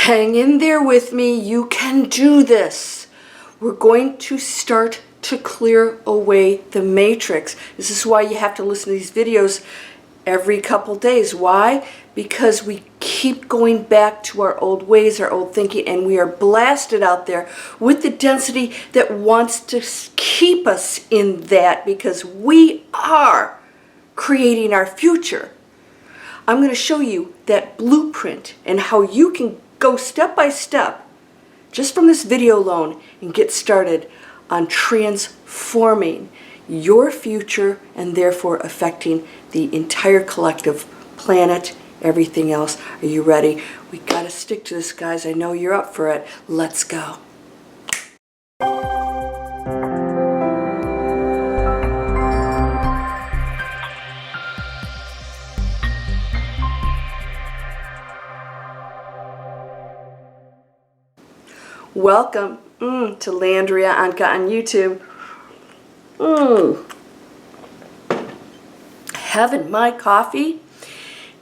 Hang in there with me. You can do this. We're going to start to clear away the matrix. This is why you have to listen to these videos every couple days. Why? Because we keep going back to our old ways, our old thinking, and we are blasted out there with the density that wants to keep us in that, because we are creating our future. I'm going to show you that blueprint and how you can go step by step just from this video alone and get started on transforming your future and therefore affecting the entire collective planet, everything else. Are you ready? We got to stick to this, guys. I know you're up for it. Let's go. Welcome to Landria Onkka on YouTube. Having my coffee,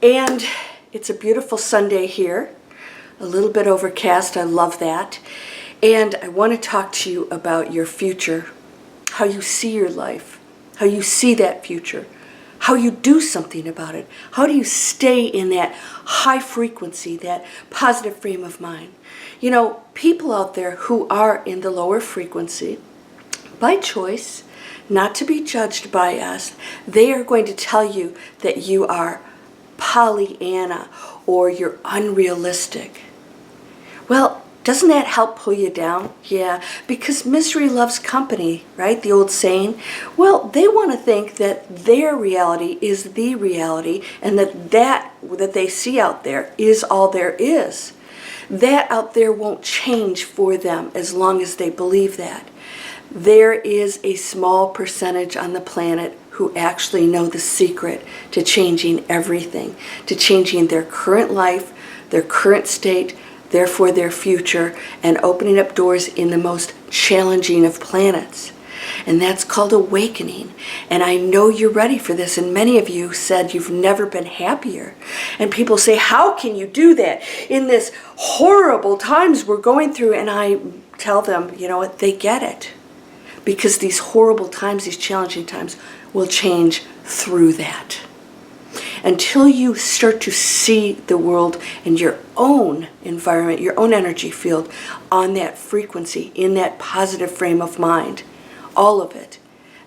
and it's a beautiful Sunday here. A little bit overcast. I love that. And I want to talk to you about your future, how you see your life, how you see that future, how you do something about it. How do you stay in that high frequency, that positive frame of mind? You know, people out there who are in the lower frequency, by choice, not to be judged by us, they are going to tell you that you are Pollyanna or you're unrealistic. Well, doesn't that help pull you down? Yeah, because misery loves company, right? The old saying. Well, they want to think that their reality is the reality, and that they see out there is all there is. That out there won't change for them as long as they believe that. There is a small percentage on the planet who actually know the secret to changing everything, to changing their current life, their current state, therefore their future, and opening up doors in the most challenging of planets. And that's called awakening. And I know you're ready for this. And many of you said you've never been happier. And people say, how can you do that in this horrible times we're going through? And I tell them, you know what, they get it. Because these horrible times, these challenging times, will change through that. Until you start to see the world and your own environment, your own energy field on that frequency, in that positive frame of mind, all of it,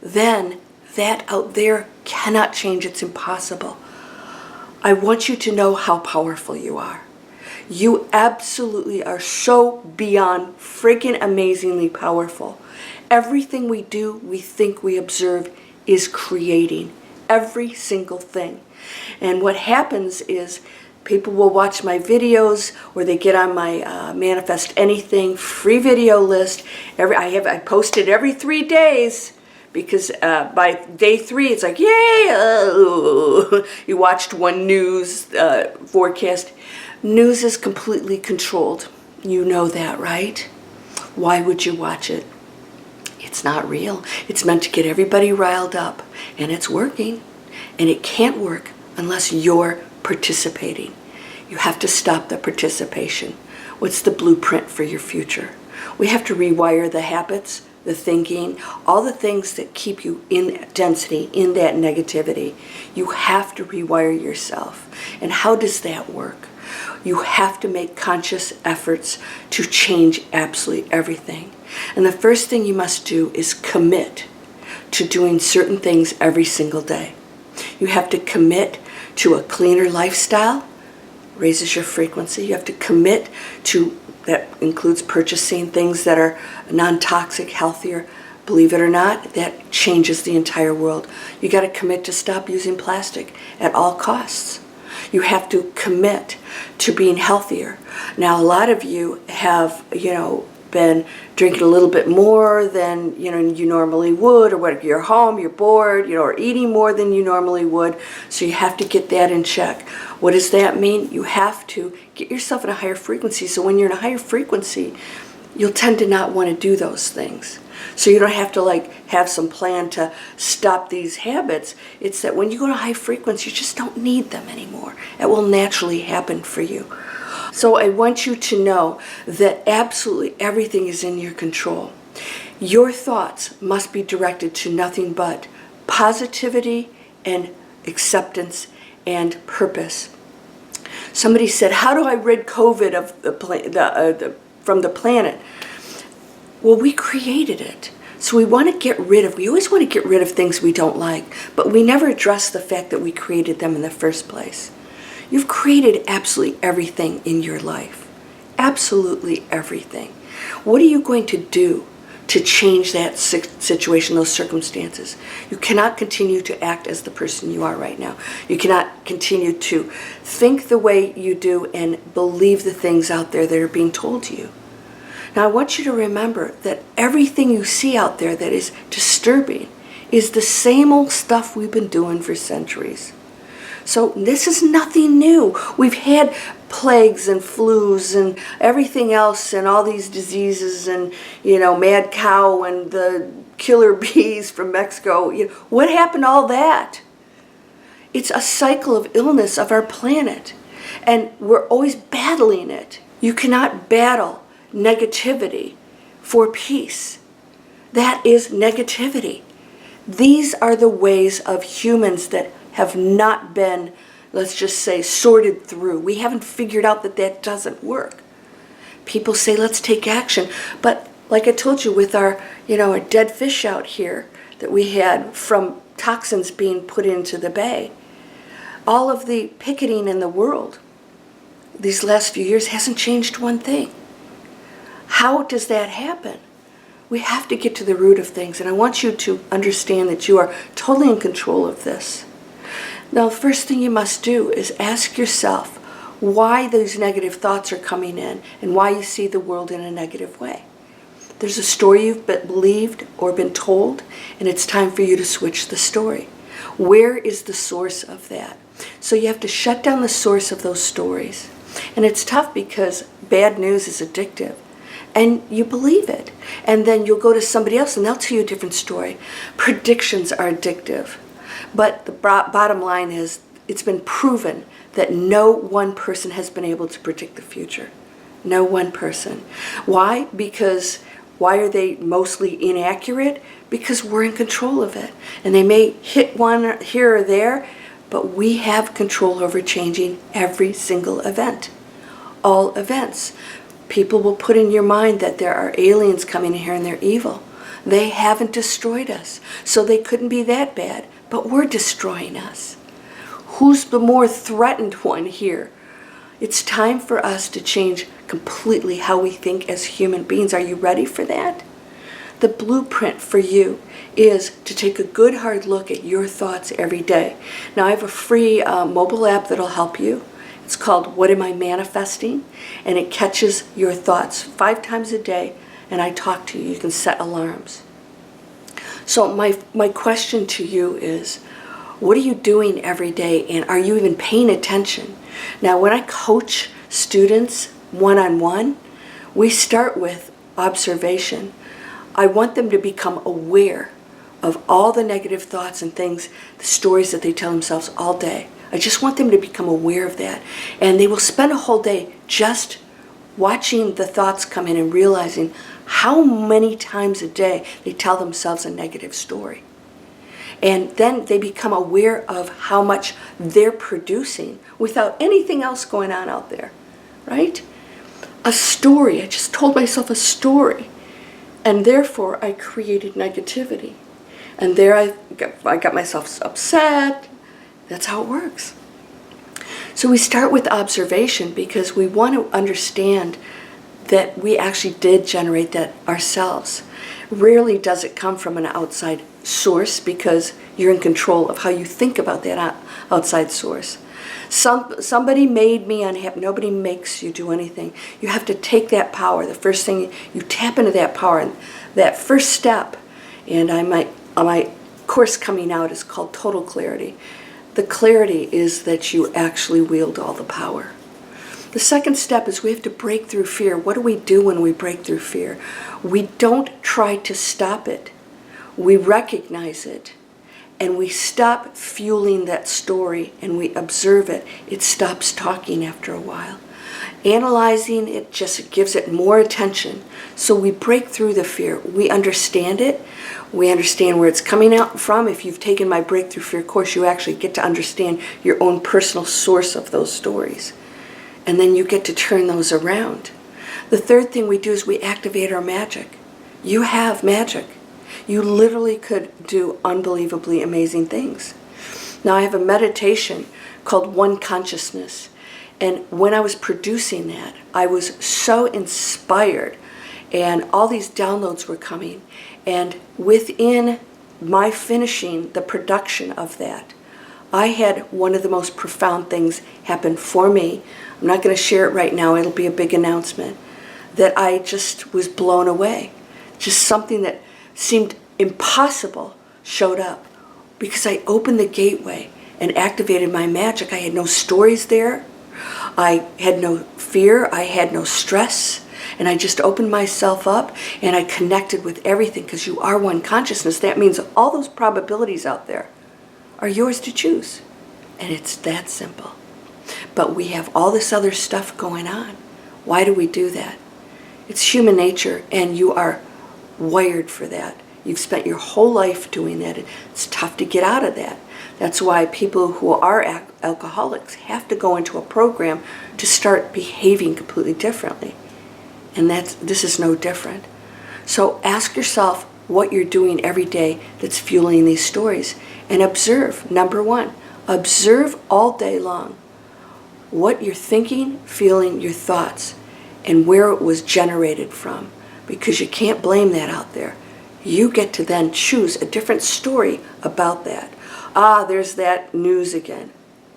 then that out there cannot change. It's impossible. I want you to know how powerful you are. You absolutely are so beyond freaking amazingly powerful. Everything we do, we think, we observe is creating. Every single thing. And what happens is people will watch my videos, or they get on my Manifest Anything free video list. I post it every 3 days, because by day 3 it's like, yay! You watched one news forecast. News is completely controlled. You know that, right? Why would you watch it? It's not real. It's meant to get everybody riled up, and it's working. And it can't work unless you're participating. You have to stop the participation. What's the blueprint for your future? We have to rewire the habits, the thinking, all the things that keep you in that density, in that negativity. You have to rewire yourself. And how does that work? You have to make conscious efforts to change absolutely everything. And the first thing you must do is commit to doing certain things every single day. You have to commit to a cleaner lifestyle, raises your frequency. You have to commit to, that includes purchasing things that are non-toxic, healthier. Believe it or not, that changes the entire world. You got to commit to stop using plastic at all costs. You have to commit to being healthier. Now, a lot of you have, been drinking a little bit more than you normally would, or what, you're home, you're bored, or eating more than you normally would. So you have to get that in check. What does that mean? You have to get yourself in a higher frequency. So when you're in a higher frequency, you'll tend to not want to do those things. So you don't have to have some plan to stop these habits. It's that when you go to high frequency, you just don't need them anymore. It will naturally happen for you. So I want you to know that absolutely everything is in your control. Your thoughts must be directed to nothing but positivity and acceptance and purpose. Somebody said, how do I rid COVID of from the planet? Well, we created it. So we always want to get rid of things we don't like, but we never address the fact that we created them in the first place. You've created absolutely everything in your life. Absolutely everything. What are you going to do to change that situation, those circumstances? You cannot continue to act as the person you are right now. You cannot continue to think the way you do and believe the things out there that are being told to you. Now, I want you to remember that everything you see out there that is disturbing is the same old stuff we've been doing for centuries. So this is nothing new. We've had plagues and flus and everything else and all these diseases and, mad cow and the killer bees from Mexico. What happened to all that? It's a cycle of illness of our planet, and we're always battling it. You cannot battle negativity for peace. That is negativity. These are the ways of humans that have not been, let's just say, sorted through. We haven't figured out that that doesn't work. People say, let's take action. But like I told you with our dead fish out here that we had from toxins being put into the bay, all of the picketing in the world these last few years hasn't changed one thing. How does that happen? We have to get to the root of things, and I want you to understand that you are totally in control of this. Now, the first thing you must do is ask yourself why those negative thoughts are coming in and why you see the world in a negative way. There's a story you've believed or been told, and it's time for you to switch the story. Where is the source of that? So you have to shut down the source of those stories. And it's tough because bad news is addictive. And you believe it. And then you'll go to somebody else and they'll tell you a different story. Predictions are addictive. But the bottom line is, it's been proven that no one person has been able to predict the future. No one person. Why? Why are they mostly inaccurate? Because we're in control of it. And they may hit one here or there, but we have control over changing every single event. All events. People will put in your mind that there are aliens coming in here and they're evil. They haven't destroyed us, so they couldn't be that bad, but we're destroying us. Who's the more threatened one here? It's time for us to change completely how we think as human beings. Are you ready for that? The blueprint for you is to take a good hard look at your thoughts every day. Now, I have a free mobile app that'll help you. It's called What Am I Manifesting? And it catches your thoughts 5 times a day, and I talk to you. You can set alarms. So my question to you is, what are you doing every day, and are you even paying attention? Now, when I coach students one-on-one, we start with observation. I want them to become aware of all the negative thoughts and things, the stories that they tell themselves all day. I just want them to become aware of that. And they will spend a whole day just watching the thoughts come in and realizing how many times a day they tell themselves a negative story. And then they become aware of how much they're producing without anything else going on out there, right? A story. I just told myself a story. And therefore, I created negativity. And there I got myself upset. That's how it works. So we start with observation because we want to understand that we actually did generate that ourselves. Rarely does it come from an outside source because you're in control of how you think about that outside source. Somebody made me unhappy. Nobody makes you do anything. You have to take that power. The first thing, you tap into that power. And that first step, and my course coming out is called Total Clarity. The clarity is that you actually wield all the power. The second step is we have to break through fear. What do we do when we break through fear? We don't try to stop it. We recognize it, and we stop fueling that story, and we observe it. It stops talking after a while. Analyzing it just gives it more attention. So we break through the fear. We understand it. We understand where it's coming out from. If you've taken my Breakthrough Fear course, you actually get to understand your own personal source of those stories. And then you get to turn those around. The third thing we do is we activate our magic. You have magic. You literally could do unbelievably amazing things. Now I have a meditation called One Consciousness. And when I was producing that, I was so inspired, and all these downloads were coming. And within my finishing the production of that, I had one of the most profound things happen for me. I'm not going to share it right now. It'll be a big announcement. That I just was blown away. Just something that seemed impossible showed up because I opened the gateway and activated my magic. I had no stories there. I had no fear, I had no stress, and I just opened myself up and I connected with everything, because you are one consciousness. That means all those probabilities out there are yours to choose. And it's that simple. But we have all this other stuff going on. Why do we do that? It's human nature, and you are wired for that. You've spent your whole life doing that. It's tough to get out of that. That's why people who are alcoholics have to go into a program to start behaving completely differently. And this is no different. So ask yourself what you're doing every day that's fueling these stories. And observe. Number one, observe all day long what you're thinking, feeling, your thoughts, and where it was generated from. Because you can't blame that out there. You get to then choose a different story about that. There's that news again.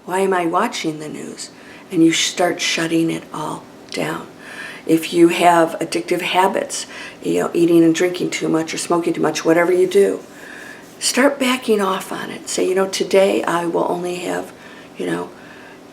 Why am I watching the news? And you start shutting it all down. If you have addictive habits, eating and drinking too much or smoking too much, whatever you do, start backing off on it. Say, today I will only have,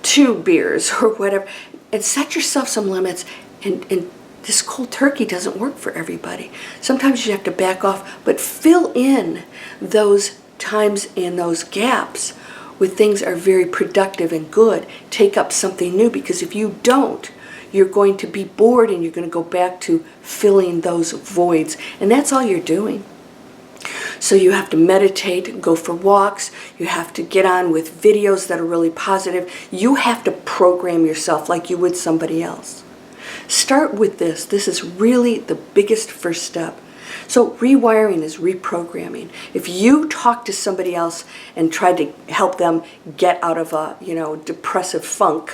2 beers or whatever. And set yourself some limits. And this cold turkey doesn't work for everybody. Sometimes you have to back off, but fill in those times and those gaps with things are very productive and good. Take up something new, because if you don't, you're going to be bored and you're going to go back to filling those voids. And that's all you're doing. So you have to meditate, go for walks. You have to get on with videos that are really positive. You have to program yourself like you would somebody else. Start with this. This is really the biggest first step. So rewiring is reprogramming. If you talk to somebody else and try to help them get out of a, depressive funk,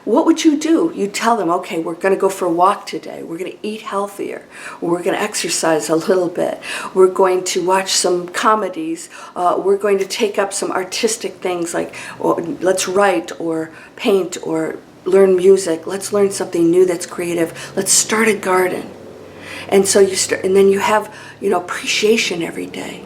what would you do? You tell them, okay, we're going to go for a walk today. We're going to eat healthier. We're going to exercise a little bit. We're going to watch some comedies. We're going to take up some artistic things like let's write or paint or learn music. Let's learn something new that's creative. Let's start a garden. And so you start, and then you have, appreciation every day.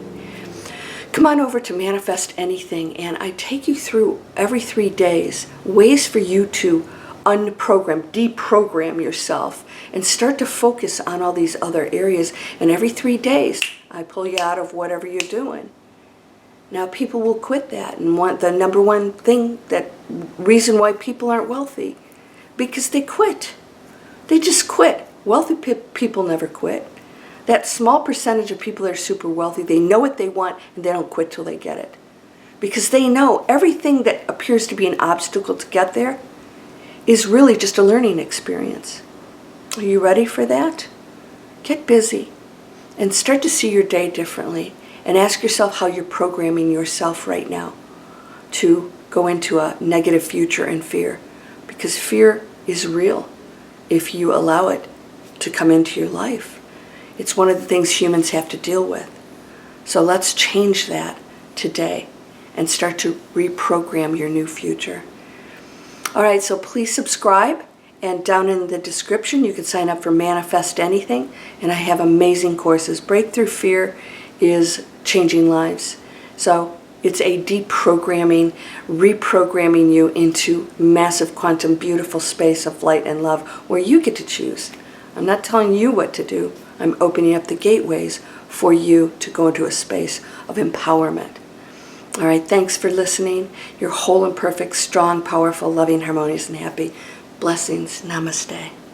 Come on over to Manifest Anything, and I take you through every 3 days ways for you to unprogram, deprogram yourself, and start to focus on all these other areas. And every 3 days, I pull you out of whatever you're doing. Now, people will quit that and want the number one thing, that reason why people aren't wealthy, because they quit. They just quit. Wealthy people never quit. That small percentage of people that are super wealthy, they know what they want and they don't quit till they get it. Because they know everything that appears to be an obstacle to get there is really just a learning experience. Are you ready for that? Get busy and start to see your day differently, and ask yourself how you're programming yourself right now to go into a negative future and fear. Because fear is real if you allow it to come into your life. It's one of the things humans have to deal with. So let's change that today and start to reprogram your new future. All right, so please subscribe, and down in the description you can sign up for Manifest Anything, and I have amazing courses. Breakthrough Fear is changing lives. So it's a deprogramming, reprogramming you into massive quantum beautiful space of light and love where you get to choose. I'm not telling you what to do. I'm opening up the gateways for you to go into a space of empowerment. All right, thanks for listening. You're whole and perfect, strong, powerful, loving, harmonious, and happy. Blessings. Namaste.